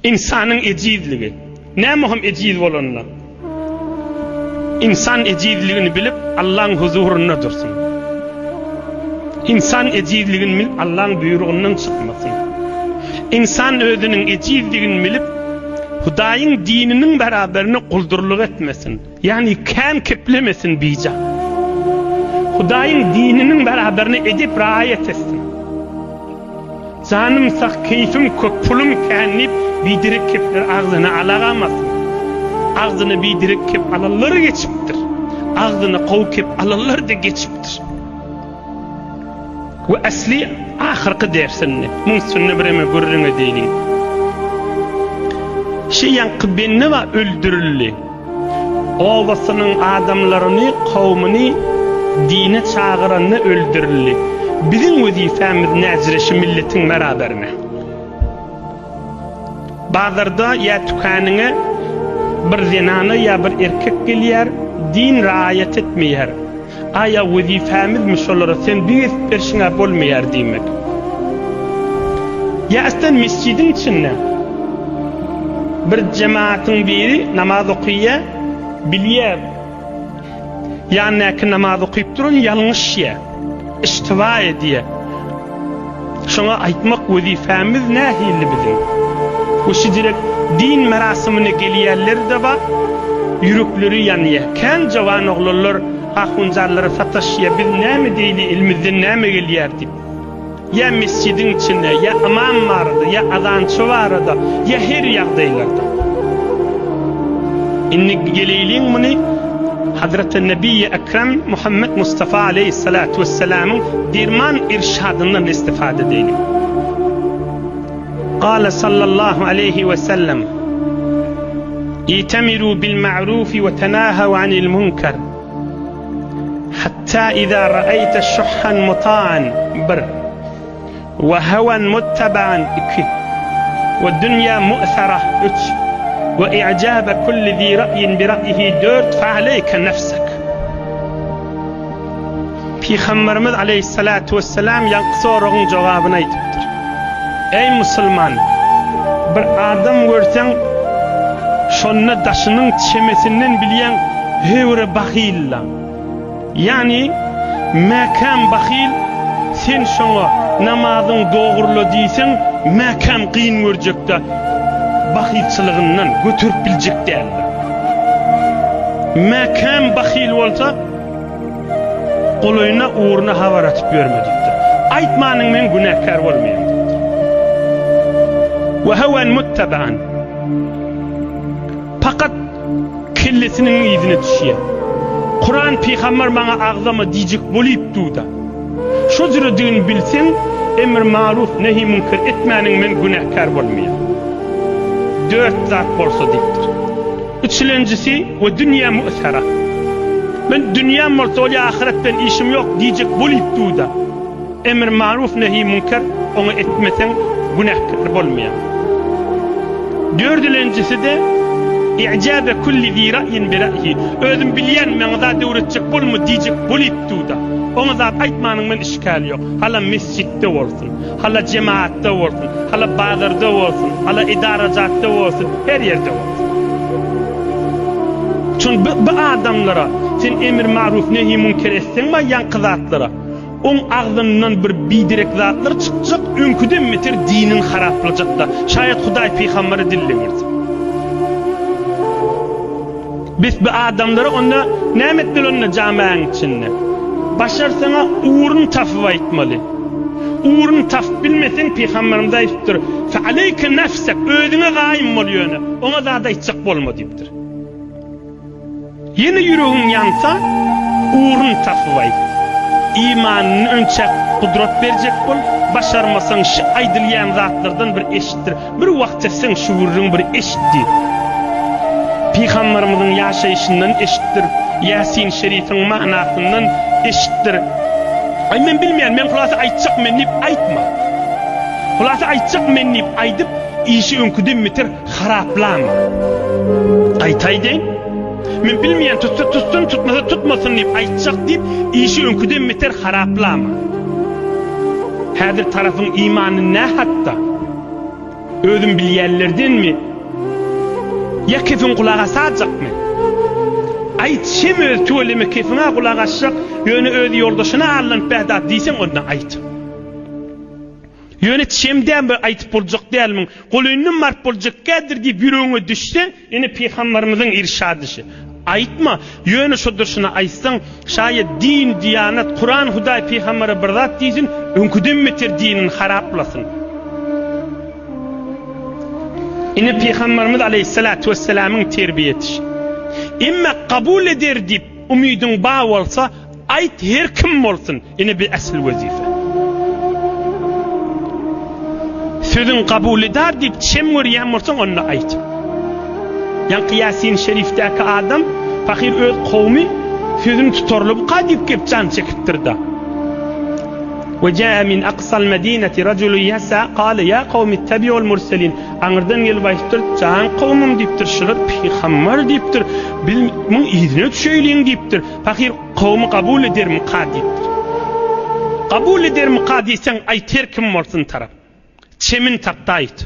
İnsanın ecizligi. Ne muhim eciz bolanlar? İnsan ecizligini bilip Allah'ın huzuruna dursun. İnsan ecizligini bilip Allah'ın buyruğundan çıkmasın. İnsan özünün ecizligini bilip Hudaýyň dininiň beraberine kuldurluk etmesin. Yani kan keplemesin bija. Hudaýyň dininiň beraberine edip raayet etsin. Canım sak, keyfim kök, pulum kanip bidirek kepler ağzına alagamasın. Ağzını bidirek kep alalları geçiptir. Ağzını kov kep alalları da geçiptir. Ve asli ahirki dersinni. Mümsünni bireme görürüne deyin. Yankı benne va öldürüldü. Ovasının adamlarını, kavmini dine çağıranını öldürüldü. Bizim vazifemiz näzreşi milletin beraberine. Bazarda ya tükanına bir zinanı ya bir erkek gelýär, din raayet etmeýär. Aya vazifemiz mişolara sen bir perşine bolmaýar diýmek. Ya aslan mescidin içinde bir cemaatin biri namaz okuýar, bilýär. Yani ki namaz okuyup durun yanlış ya, iştiva ediyor. Şuna aytmak vazifemiz nahilli bizim. Bu şidirek din merasimine gelýärler de var, yürekleri yanıyor. Kan jawan oglanlar, ahunjarları sataşya biz näme diýdi, ilmizden näme gelýär diýip. Ya mescidin içinde, ya imam vardı, ya azançı vardı, ya her ýagdaýlarda. İnni gelýliň muny Hazreti Nebi Ekrem Muhammed Mustafa aleyhissalatu vesselam'ın dirman irşadından istifade edelim. Qala sallallahu aleyhi ve sellem: İtemiru bil ma'rufi ve tenahav anil munkar. Hatta iza ra'ayta şuhhan muta'an bir ve hawan muttaba'an iki ve dünya mu'thara üç ve i'cabe kulli zi ra'yin bi ra'yihi dört fa'aleyke nefsek. Peygamberimiz aleyhissalatu vesselam yankı sorağın cevabını aytıptır. Ey Müslüman, bir adam görsen şonna daşının çemesinden bilyen hevre bakhilla. Yani mekam bakhil, sen şona namazın doğrulu deysen mekam kıyın görcekte bakhilçılığından götürüp bilecek derler. Mekam bakhil olsa kolayına uğruna havar atıp görmediktir. Aytmanın men günahkar olmayan. Ve heven muttaba'an. Fakat kellesinin izine düşüyor. Kur'an peygamber bana ağzama diyecek bolip duda. Şu zürüdüğün bilsen emir maruf nehi münker etmenin men günahkar olmayan. Dört zat bolsa diptir. Üçüncüsü ve dünya mu'thara. Ben dünya olsa ahiretten işim yok diyecek bolip duda. Emir maruf nehi münker onu etmesen günahkar olmayan. Dördüncüsü de i'cabe kulli zi ra'yin bi ra'yi. Özüm bilyen men zat öwretjek bolma diyecek bolip duda. Ona zat aytmanyň men işgal yok. Hala mescidde bolsun, hala cemaatde bolsun, hala bazarda bolsun, hala idarajatda bolsun, her yerde bolsun. Çünkü bu adamlara sen emir maruf nehi münker etsen ma yankı zatlara on ağzından bir bidirek zatlar çıkacak, önküden metir dinin haraplayacak da. Şayet Hudaý peýgamberi dilleňirdi. Biz bu adamlara onda nämetler onna jamaýaň içinde. Başar sana uğrun tafıp aytmaly. Uğrun tafıp bilmesen peýgamberimiz aýtdyr. Fa aleyke nefsek, özüňe gaýym bolýany. Ona zada aýtjak bolma diýipdir. Yeni yüreğin yansa uğrun tafıp ayt. İmanını önçek kudret verecek bol. Başarmasan şu aydılyan zatlardan bir eşittir. Bir vakt etsen şu vurrun bir eşittir. Peygamberimizin yaşayışından eşittir. Yasin şerifin manasından eşittir. Ay men bilmeyen, men hulasa aytacak men nip aytma. Hulasa aytacak men nip aydıp işi önküden mitir haraplama. Aytay deyin. Men bilmeyen tutsun tutmasa tutmasın deyip aytacak deyip işi önküden mitir haraplama. Her tarafın imanı ne hatta? Özüm bilýärlerden mi? Ya kefin kulağa sağacakmy? Ayt şem öz töweleme kefine kulağa açacak, ýöne öz ýoldaşyna alanyp bähdat diýsen ondan ayt. Ýöne şemden bir aytyp boljak dälmiň, golyndan marp boljak kädir diýip ýüregiňe düşse, ene peýgamberimiziň irşadyşy. Aytma, ýöne şodurşyna aýtsaň, şaýat din, diýanat, Kur'an, Hudaý peýgamberi bir zat diýsin, öňküden meter dinin haraplasyn. Ene peýgamberimiz aleyhissalatu vesselamyň terbiyeti. Imme kabul eder dip umydun bağ bolsa, ayt her kim bolsun, ene bir asl wazife. Sözün kabul eder dip çemür ýamursan onu ayt. Yan Yasin şerifdäki adam fakir öz kowmy sözün tutarlyp gadip kep can çekipdirdi. وجاء من أقصى المدينة رجل يسعى قال يا قوم اتبعوا المرسلين. Aňyrdan gelip aýdypdyr, "Can kowmum" diýipdir, "Şygyr peýgamber" diýipdir, "Bilmiň ýerine düşeýliň" diýipdir. Fakir kowmy kabul edermi qadipdir. Kabul edermi qadiýsen aýt her kim bolsun tarap. Çemin tapda aýt.